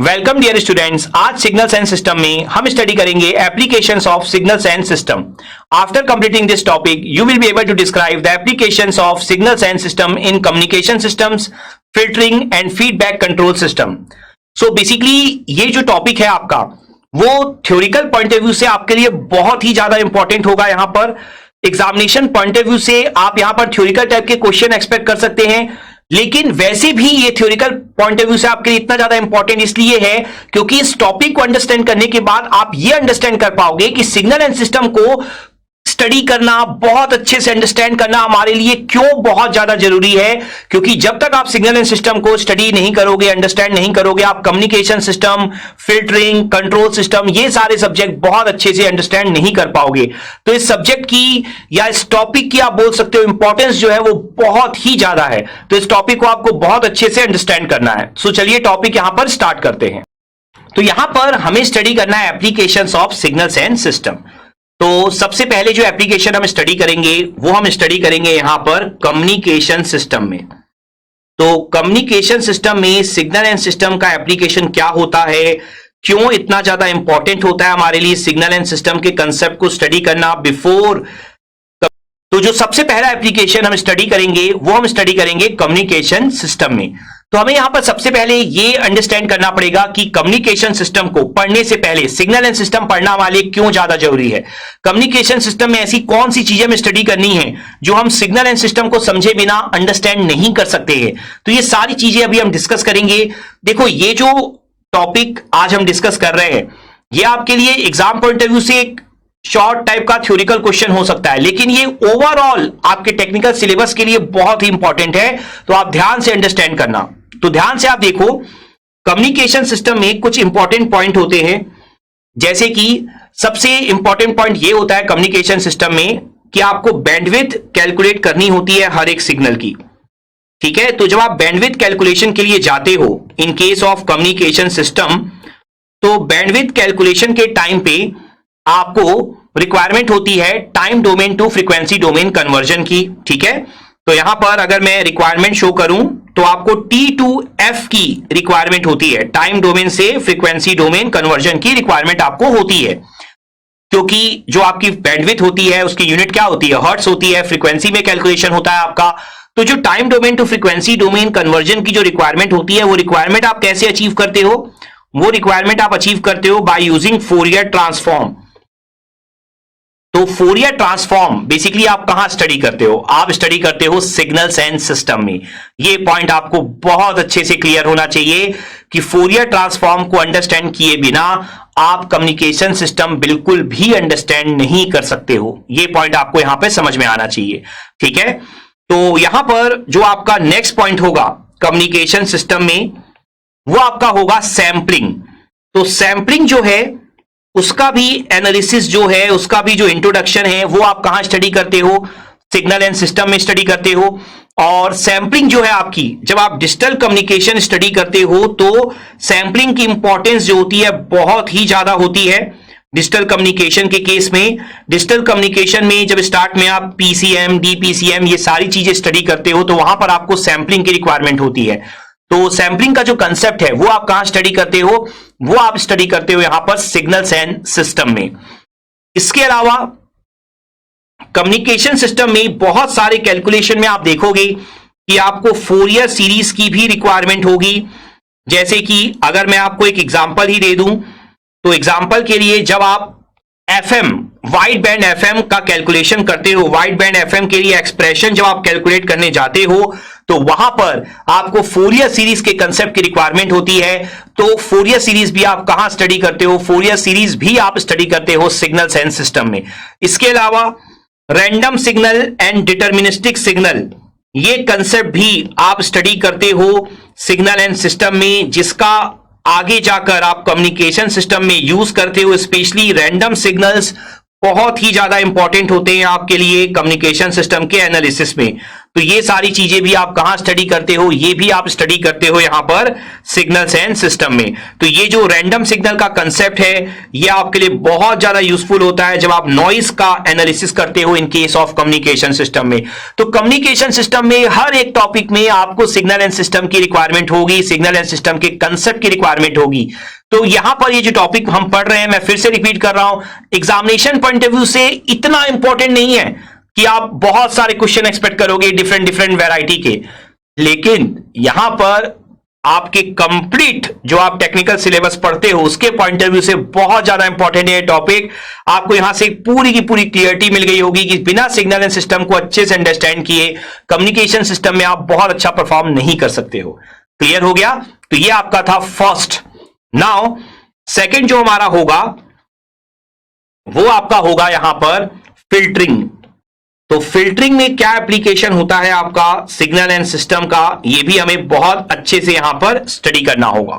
Welcome dear students. आज signals and system में हम स्टडी करेंगे applications of signals and system. After completing this topic you will be able to describe the applications of signals and system in communication systems, filtering and feedback control system. So basically ये जो topic है आपका वो theoretical point of view से आपके लिए बहुत ही ज्यादा इंपॉर्टेंट होगा। यहां पर एग्जामिनेशन पॉइंट ऑफ व्यू से आप यहां पर थ्योरिकल टाइप के क्वेश्चन एक्सपेक्ट कर सकते हैं, लेकिन वैसे भी ये थ्योरिकल पॉइंट ऑफ व्यू से आपके लिए इतना ज्यादा इंपॉर्टेंट इसलिए है क्योंकि इस टॉपिक को अंडरस्टैंड करने के बाद आप ये अंडरस्टैंड कर पाओगे कि सिग्नल एंड सिस्टम को स्टडी करना, बहुत अच्छे से अंडरस्टैंड करना हमारे लिए क्यों बहुत ज्यादा जरूरी है। क्योंकि जब तक आप सिग्नल एंड सिस्टम को स्टडी नहीं करोगे, अंडरस्टैंड नहीं करोगे, आप communication system, filtering, control system, ये सारे सब्जेक्ट बहुत अच्छे से अंडरस्टैंड नहीं कर पाओगे। तो इस सब्जेक्ट की या इस टॉपिक की आप बोल सकते हो इंपॉर्टेंस जो है वो बहुत ही ज्यादा है। तो इस टॉपिक को आपको बहुत अच्छे से अंडरस्टैंड करना है। सो चलिए टॉपिक यहां पर स्टार्ट करते हैं। तो यहां पर हमें स्टडी करना है applications of signals and system. तो सबसे पहले जो एप्लीकेशन हम स्टडी करेंगे वो हम स्टडी करेंगे यहां पर कम्युनिकेशन सिस्टम में। तो कम्युनिकेशन सिस्टम में सिग्नल एंड सिस्टम का एप्लीकेशन क्या होता है, क्यों इतना ज्यादा इंपॉर्टेंट होता है हमारे लिए सिग्नल एंड सिस्टम के कंसेप्ट को स्टडी करना बिफोर। तो जो सबसे पहला एप्लीकेशन हम स्टडी करेंगे वो हम स्टडी करेंगे कम्युनिकेशन सिस्टम में। तो हमें यहां पर सबसे पहले ये अंडरस्टैंड करना पड़ेगा कि कम्युनिकेशन सिस्टम को पढ़ने से पहले सिग्नल एंड सिस्टम पढ़ना हमारे लिए क्यों ज्यादा जरूरी है। कम्युनिकेशन सिस्टम में ऐसी कौन सी चीजें हमें स्टडी करनी है जो हम सिग्नल एंड सिस्टम को समझे बिना अंडरस्टैंड नहीं कर सकते हैं। तो ये सारी चीजें अभी हम डिस्कस करेंगे। देखो ये जो टॉपिक आज हम डिस्कस कर रहे हैं ये आपके लिए एग्जाम पॉइंट ऑफ व्यू से एक शॉर्ट टाइप का थ्योरिकल क्वेश्चन हो सकता है, लेकिन ये ओवरऑल आपके टेक्निकल सिलेबस के लिए बहुत ही इंपॉर्टेंट है। तो आप ध्यान से अंडरस्टैंड करना। तो ध्यान से आप देखो, कम्युनिकेशन सिस्टम में कुछ इंपॉर्टेंट पॉइंट होते हैं, जैसे कि सबसे इंपॉर्टेंट पॉइंट ये होता है कम्युनिकेशन सिस्टम में कि आपको बैंडविड्थ कैलकुलेट करनी होती है हर एक सिग्नल की। ठीक है, तो जब आप बैंडविड्थ कैलकुलेशन के लिए जाते हो in case of communication system, तो बैंडविड्थ कैलकुलेशन के टाइम पे आपको रिक्वायरमेंट होती है time domain to frequency domain conversion की। ठीक है, तो यहां पर अगर मैं रिक्वायरमेंट शो करूं तो आपको T2F की रिक्वायरमेंट होती है, टाइम डोमेन से फ्रीक्वेंसी डोमेन कन्वर्जन की रिक्वायरमेंट आपको होती है। क्योंकि जो आपकी बैंडविड्थ होती है उसकी यूनिट क्या होती है, हर्ट्ज होती है, फ्रीक्वेंसी में कैलकुलेशन होता है आपका। तो जो time domain to frequency domain conversion की जो रिक्वायरमेंट होती है वो रिक्वायरमेंट आप कैसे अचीव करते हो, वो रिक्वायरमेंट आप अचीव करते हो बाय यूजिंग फोरियर ट्रांसफॉर्म। तो फोरियर ट्रांसफॉर्म बेसिकली आप कहां स्टडी करते हो, आप स्टडी करते हो सिग्नल्स एंड सिस्टम में। ये पॉइंट आपको बहुत अच्छे से क्लियर होना चाहिए कि फोरियर ट्रांसफॉर्म को अंडरस्टैंड किए बिना आप कम्युनिकेशन सिस्टम बिल्कुल भी अंडरस्टैंड नहीं कर सकते हो। ये पॉइंट आपको यहां पे समझ में आना चाहिए। ठीक है, तो यहां पर जो आपका नेक्स्ट पॉइंट होगा कम्युनिकेशन सिस्टम में वो आपका होगा सैंपलिंग। तो सैंपलिंग जो है उसका भी एनालिसिस जो है, उसका भी जो इंट्रोडक्शन है वो आप कहां स्टडी करते हो, सिग्नल एंड सिस्टम में स्टडी करते हो। और सैंपलिंग जो है आपकी, जब आप डिजिटल कम्युनिकेशन स्टडी करते हो तो सैंपलिंग की इंपॉर्टेंस जो होती है बहुत ही ज्यादा होती है डिजिटल कम्युनिकेशन के केस में। डिजिटल कम्युनिकेशन में जब स्टार्ट में आप PCM, DPCM ये सारी चीजें स्टडी करते हो तो वहां पर आपको सैंपलिंग की रिक्वायरमेंट होती है। तो सैंपलिंग का जो कंसेप्ट है वो आप कहां स्टडी करते हो, वो आप स्टडी करते हो यहां पर सिग्नल्स एंड सिस्टम में। इसके अलावा कम्युनिकेशन सिस्टम में बहुत सारे कैलकुलेशन में आप देखोगे कि आपको फोरियर सीरीज की भी रिक्वायरमेंट होगी। जैसे कि अगर मैं आपको एक एग्जांपल ही दे दूं तो एग्जांपल के लिए जब आप FM वाइड बैंड FM का कैलकुलेशन करते हो, वाइड बैंड FM के लिए एक्सप्रेशन जब आप कैलकुलेट करने जाते हो तो वहां पर आपको फोरियर सीरीज के कंसेप्ट की रिक्वायरमेंट होती है। तो फोरियर सीरीज भी आप कहां स्टडी करते हो, फोरियर सीरीज भी आप स्टडी करते हो सिग्नल्स एंड सिस्टम में। इसके अलावा random signal and deterministic signal, ये कंसेप्ट भी आप स्टडी करते हो सिग्नल एंड सिस्टम में, जिसका आगे जाकर आप कम्युनिकेशन सिस्टम में यूज करते हो। स्पेशली रैंडम सिग्नल्स बहुत ही ज्यादा इंपॉर्टेंट होते हैं आपके लिए कम्युनिकेशन सिस्टम के एनालिसिस में। तो ये सारी चीजें भी आप कहां स्टडी करते हो, ये भी आप स्टडी करते हो यहां पर सिग्नल सेंस सिस्टम में। तो ये जो रैंडम सिग्नल का कंसेप्ट है ये आपके लिए बहुत ज्यादा यूजफुल होता है जब आप नॉइस का एनालिसिस करते हो in case of communication system में। तो कम्युनिकेशन सिस्टम में हर एक टॉपिक में आपको सिग्नल एंड सिस्टम की रिक्वायरमेंट होगी, सिग्नल एंड सिस्टम के कंसेप्ट की रिक्वायरमेंट होगी। तो यहां पर ये जो टॉपिक हम पढ़ रहे हैं, मैं फिर से रिपीट कर रहा हूं, एग्जामिनेशन पॉइंट ऑफ व्यू से इतना इंपॉर्टेंट नहीं है कि आप बहुत सारे क्वेश्चन एक्सपेक्ट करोगे डिफरेंट डिफरेंट वैरायटी के, लेकिन यहां पर आपके कंप्लीट जो आप टेक्निकल सिलेबस पढ़ते हो उसके पॉइंट ऑफ व्यू से बहुत ज्यादा इंपॉर्टेंट है टॉपिक। आपको यहां से पूरी की पूरी क्लियरिटी मिल गई होगी कि बिना सिग्नल एंड सिस्टम को अच्छे से अंडरस्टैंड किए कम्युनिकेशन सिस्टम में आप बहुत अच्छा परफॉर्म नहीं कर सकते हो। क्लियर हो गया? तो ये आपका था फर्स्ट। नाउ सेकंड जो हमारा होगा वो आपका होगा यहां पर फिल्टरिंग। तो फिल्टरिंग में क्या एप्लीकेशन होता है आपका सिग्नल एंड सिस्टम का, ये भी हमें बहुत अच्छे से यहां पर स्टडी करना होगा।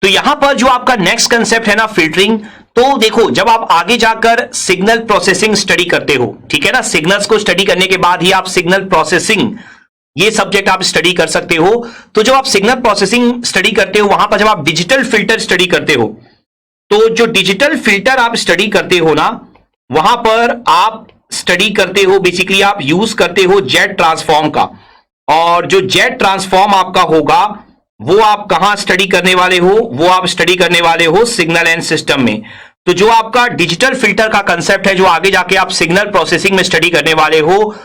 तो यहां पर जो आपका नेक्स्ट कंसेप्ट है ना फिल्टरिंग, तो देखो जब आप आगे जाकर सिग्नल प्रोसेसिंग स्टडी करते हो, ठीक है ना, सिग्नल्स को स्टडी करने के बाद ही आप सिग्नल प्रोसेसिंग ये सब्जेक्ट आप स्टडी कर सकते हो। तो जब आप सिग्नल प्रोसेसिंग स्टडी करते हो वहां पर जब आप डिजिटल फिल्टर स्टडी करते हो, तो जो डिजिटल फिल्टर आप स्टडी करते हो ना वहां पर आप स्टडी करते हो, बेसिकली आप यूज करते हो जेट ट्रांसफॉर्म का। और जो जेट ट्रांसफॉर्म आपका होगा वो आप कहां स्टडी करने वाले हो, वो आप स्टडी करने वाले हो सिग्नल एंड सिस्टम में। तो जो आपका डिजिटल फिल्टर का कंसेप्ट है जो आगे जाके आप सिग्नल प्रोसेसिंग में स्टडी करने वाले हो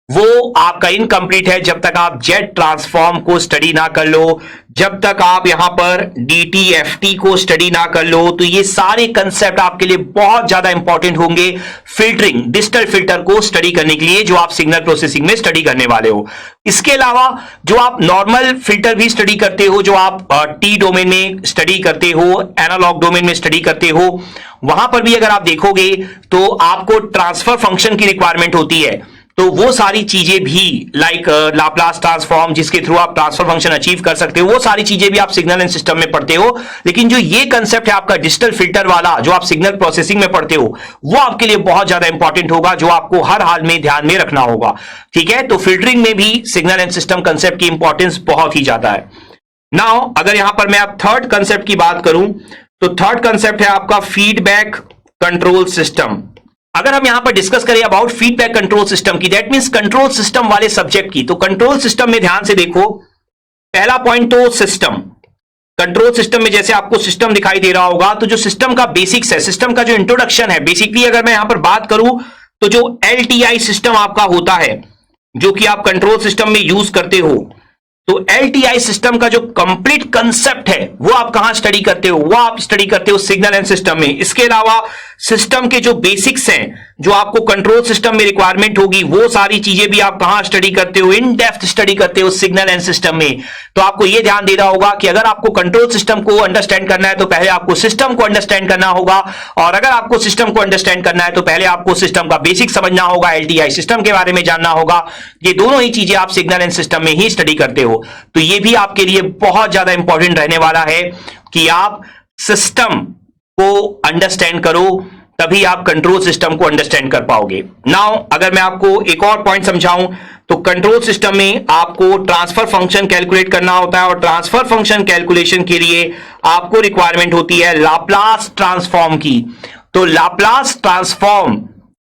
वो आपका इनकम्प्लीट है जब तक आप जेट ट्रांसफॉर्म को स्टडी ना कर लो, जब तक आप यहां पर डीटीएफटी को स्टडी ना कर लो। तो ये सारे कंसेप्ट आपके लिए बहुत ज्यादा इंपॉर्टेंट होंगे फिल्टरिंग, डिजिटल फिल्टर को स्टडी करने के लिए जो आप सिग्नल प्रोसेसिंग में स्टडी करने वाले हो। इसके अलावा जो आप नॉर्मल फिल्टर भी स्टडी करते हो, जो आप टी डोमेन में स्टडी करते हो, एनालॉग डोमेन में स्टडी करते हो, वहां पर भी अगर आप देखोगे तो आपको ट्रांसफर फंक्शन की रिक्वायरमेंट होती है। तो वो सारी चीजें भी लाइक लाप्लास ट्रांसफॉर्म जिसके थ्रू आप ट्रांसफर फंक्शन अचीव कर सकते हो, वो सारी चीजें भी आप सिग्नल एंड सिस्टम में पढ़ते हो। लेकिन जो ये कंसेप्ट है आपका डिजिटल फिल्टर वाला जो आप सिग्नल प्रोसेसिंग में पढ़ते हो वो आपके लिए बहुत ज्यादा इंपॉर्टेंट होगा, जो आपको हर हाल में ध्यान में रखना होगा। ठीक है, तो फिल्टरिंग में भी सिग्नल एंड सिस्टम कंसेप्ट की इंपॉर्टेंस बहुत ही ज्यादा है। नाउ अगर यहां पर मैं अब थर्ड कंसेप्ट की बात करूं तो थर्ड कंसेप्ट है आपका फीडबैक कंट्रोल सिस्टम। अगर हम यहां पर डिस्कस करें अबाउट फीडबैक कंट्रोल सिस्टम की, दैट मींस कंट्रोल सिस्टम वाले सब्जेक्ट की, तो कंट्रोल सिस्टम में ध्यान से देखो, पहला पॉइंट तो सिस्टम। कंट्रोल सिस्टम में जैसे आपको सिस्टम दिखाई दे रहा होगा, तो जो सिस्टम का बेसिक्स है, सिस्टम का जो इंट्रोडक्शन है, बेसिकली अगर मैं यहां पर बात करूं तो जो एलटीआई सिस्टम आपका होता है जो कि आप कंट्रोल सिस्टम में यूज करते हो, तो एलटीआई सिस्टम का जो कंप्लीट कंसेप्ट है वो आप कहां स्टडी करते हो, वो आप स्टडी करते हो सिग्नल एंड सिस्टम में। इसके अलावा सिस्टम के जो बेसिक्स हैं जो आपको कंट्रोल सिस्टम में रिक्वायरमेंट होगी वो सारी चीजें भी आप कहां स्टडी करते हो, इन डेप्थ स्टडी करते हो सिग्नल एंड सिस्टम में। तो आपको यह ध्यान देना होगा कि अगर आपको कंट्रोल सिस्टम को अंडरस्टैंड करना है तो पहले आपको सिस्टम को अंडरस्टैंड करना होगा, और अगर आपको सिस्टम को अंडरस्टैंड करना है तो पहले आपको सिस्टम का बेसिक समझना होगा, एलटीआई सिस्टम के बारे में जानना होगा। ये दोनों ही चीजें आप सिग्नल एंड सिस्टम में ही स्टडी करते हो। तो ये भी आपके लिए बहुत ज्यादा इंपॉर्टेंट रहने वाला है कि आप सिस्टम को अंडरस्टैंड करो, तभी आप कंट्रोल सिस्टम को अंडरस्टैंड कर पाओगे। नाउ अगर मैं आपको एक और पॉइंट समझाऊं तो कंट्रोल सिस्टम में आपको ट्रांसफर फंक्शन कैलकुलेट करना होता है, और ट्रांसफर फंक्शन कैलकुलेशन के लिए आपको रिक्वायरमेंट होती है लाप्लास ट्रांसफॉर्म की। तो लाप्लास ट्रांसफॉर्म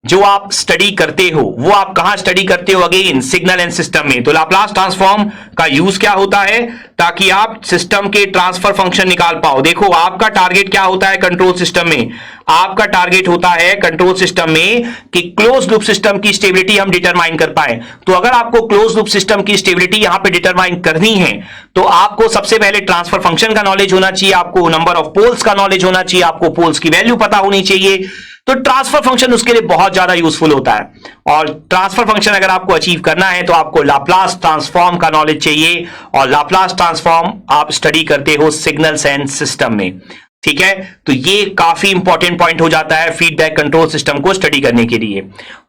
जो आप स्टडी करते हो वो आप कहां स्टडी करते हो, अगेन सिग्नल एंड सिस्टम में। तो लाप्लास ट्रांसफॉर्म का यूज क्या होता है, ताकि आप सिस्टम के ट्रांसफर फंक्शन निकाल पाओ। देखो आपका टारगेट क्या होता है कंट्रोल सिस्टम में, आपका टारगेट होता है कंट्रोल सिस्टम में कि क्लोज लूप सिस्टम की स्टेबिलिटी हम डिटरमाइन कर पाए। तो अगर आपको क्लोज लूप सिस्टम की स्टेबिलिटी यहां पे डिटरमाइन करनी है तो आपको सबसे पहले ट्रांसफर फंक्शन का नॉलेज होना चाहिए, आपको नंबर ऑफ पोल्स का नॉलेज होना चाहिए, आपको पोल्स की वैल्यू पता होनी चाहिए। तो ट्रांसफर फंक्शन उसके लिए बहुत ज्यादा यूजफुल होता है, और ट्रांसफर फंक्शन अगर आपको अचीव करना है तो आपको लाप्लास ट्रांसफॉर्म का नॉलेज चाहिए, और लाप्लास ट्रांसफॉर्म आप स्टडी करते हो सिग्नल्स एंड सिस्टम में। ठीक है, तो ये काफी इंपॉर्टेंट पॉइंट हो जाता है फीडबैक कंट्रोल सिस्टम को स्टडी करने के लिए।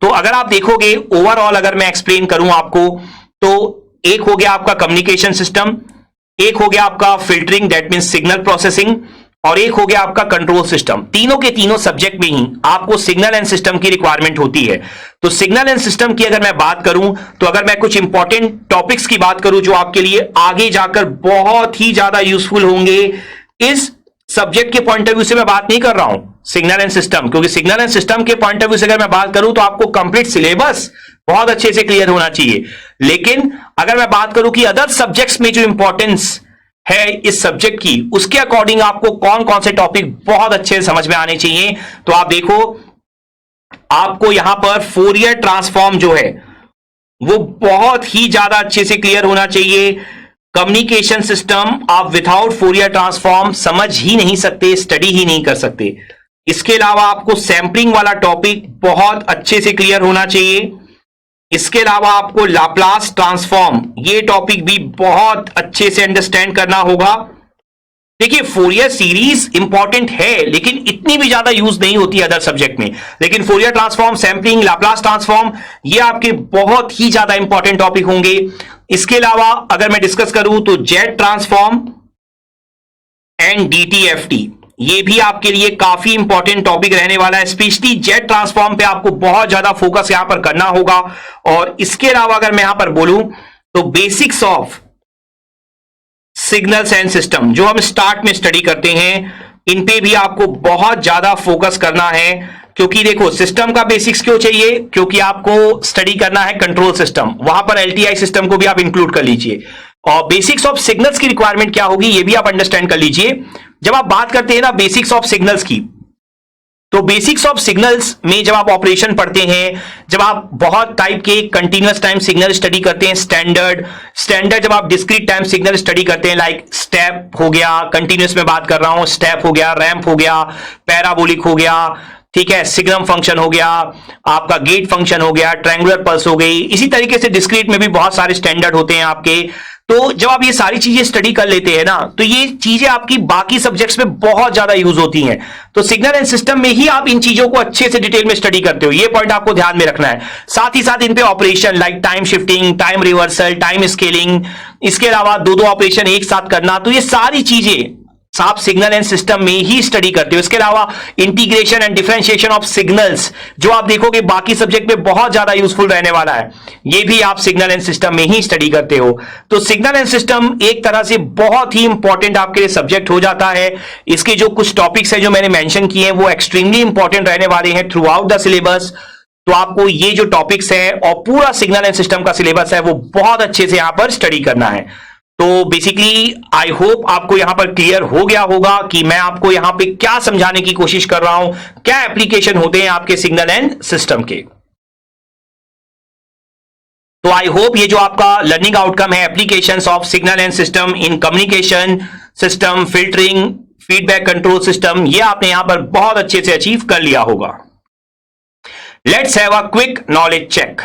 तो अगर आप देखोगे ओवरऑल अगर मैं एक्सप्लेन करूं आपको, तो एक हो गया आपका कम्युनिकेशन सिस्टम, एक हो गया आपका filtering that means signal processing, और एक हो गया आपका कंट्रोल सिस्टम। तीनों के तीनों सब्जेक्ट में ही आपको सिग्नल एंड सिस्टम की रिक्वायरमेंट होती है। तो सिग्नल एंड सिस्टम की अगर मैं बात करूं, तो अगर मैं कुछ इंपॉर्टेंट टॉपिक्स की बात करूं जो आपके लिए आगे जाकर बहुत ही ज्यादा यूजफुल होंगे, इस सब्जेक्ट के पॉइंट ऑफ व्यू से मैं बात नहीं कर रहा हूं सिग्नल एंड सिस्टम, क्योंकि सिग्नल एंड सिस्टम के पॉइंट ऑफ व्यू से अगर मैं बात करूं तो आपको कंप्लीट सिलेबस बहुत अच्छे से क्लियर होना चाहिए। लेकिन अगर मैं बात करूं कि अदर सब्जेक्ट्स में जो इंपॉर्टेंस है इस सब्जेक्ट की, उसके अकॉर्डिंग आपको कौन कौन से टॉपिक बहुत अच्छे से समझ में आने चाहिए, तो आप देखो, आपको यहां पर फोरियर ट्रांसफॉर्म जो है वो बहुत ही ज्यादा अच्छे से क्लियर होना चाहिए। कम्युनिकेशन सिस्टम आप विदाउट फोरियर ट्रांसफॉर्म समझ ही नहीं सकते, स्टडी ही नहीं कर सकते। इसके अलावा आपको सैंपलिंग वाला टॉपिक बहुत अच्छे से क्लियर होना चाहिए। इसके अलावा आपको लाप्लास ट्रांसफॉर्म, ये टॉपिक भी बहुत अच्छे से अंडरस्टैंड करना होगा। देखिए, फोरियर सीरीज इंपॉर्टेंट है लेकिन इतनी भी ज्यादा यूज नहीं होती अदर सब्जेक्ट में, लेकिन Fourier transform, sampling, Laplace transform, ये आपके बहुत ही ज्यादा इंपॉर्टेंट टॉपिक होंगे। इसके अलावा अगर मैं डिस्कस करूं तो जेट ट्रांसफॉर्म एंड डीटीएफटी, ये भी आपके लिए काफी इंपॉर्टेंट टॉपिक रहने वाला है। स्पेशली जेट ट्रांसफॉर्म पे आपको बहुत ज्यादा फोकस यहां पर करना होगा। और इसके अलावा अगर मैं यहां पर बोलूं तो basics of signals and system जो हम स्टार्ट में स्टडी करते हैं, इन पे भी आपको बहुत ज्यादा फोकस करना है। क्योंकि देखो, सिस्टम का बेसिक्स क्यों चाहिए, क्योंकि आपको स्टडी करना है कंट्रोल सिस्टम, वहां पर एलटीआई सिस्टम को भी आप इंक्लूड कर लीजिए। और बेसिक्स ऑफ सिग्नल्स की रिक्वायरमेंट क्या होगी ये भी आप अंडरस्टैंड कर लीजिए। जब आप बात करते हैं ना बेसिक्स ऑफ सिग्नल्स की, तो बेसिक्स ऑफ सिग्नल्स में जब आप ऑपरेशन पढ़ते हैं, जब आप बहुत टाइप के कंटीन्यूअस टाइम सिग्नल स्टडी करते हैं, स्टैंडर्ड जब आप डिस्क्रीट टाइम सिग्नल स्टडी करते हैं, लाइक स्टेप हो गया, कंटीन्यूअस में बात कर रहा हूं, स्टेप हो गया, रैंप हो गया, पैराबोलिक हो गया, ठीक है, सिग्नम फंक्शन हो गया, आपका गेट फंक्शन हो गया, ट्रायंगुलर पल्स हो गई, इसी तरीके से डिस्क्रीट में भी बहुत सारे स्टैंडर्ड होते हैं आपके। तो जब आप ये सारी चीजें स्टडी कर लेते हैं ना, तो ये चीजें आपकी बाकी सब्जेक्ट्स में बहुत ज्यादा यूज होती हैं। तो सिग्नल एंड सिस्टम में ही आप इन चीजों को अच्छे से डिटेल में स्टडी करते हो, ये पॉइंट आपको ध्यान में रखना है। साथ ही साथ इन पे operation like time shifting, time reversal, time scaling, इसके अलावा दो ऑपरेशन एक साथ करना, तो ये सारी चीजें आप सिग्नल एंड सिस्टम में ही स्टडी करते हो। इसके अलावा integration and differentiation of signals जो आप देखोगे बाकी सब्जेक्ट में बहुत ज्यादा यूजफुल रहने वाला है, ये भी आप सिग्नल एंड सिस्टम में ही स्टडी करते हो। तो सिग्नल एंड सिस्टम एक तरह से बहुत ही इंपॉर्टेंट आपके लिए सब्जेक्ट हो जाता है। इसके जो कुछ टॉपिक्स है जो मैंने मेंशन किए हैं वो एक्सट्रीमली इंपॉर्टेंट रहने वाले हैं थ्रू आउट द सिलेबस। तो आपको ये जो टॉपिक्स है और पूरा सिग्नल एंड सिस्टम का सिलेबस है वो बहुत अच्छे से यहां पर स्टडी करना है। तो बेसिकली आई होप आपको यहां पर क्लियर हो गया होगा कि मैं आपको यहां पे क्या समझाने की कोशिश कर रहा हूं, क्या एप्लीकेशन होते हैं आपके सिग्नल एंड सिस्टम के। तो आई होप ये जो आपका लर्निंग आउटकम है, applications of signal and system in communication system, filtering, feedback control system, ये आपने यहां पर बहुत अच्छे से अचीव कर लिया होगा। Let's have a quick knowledge check.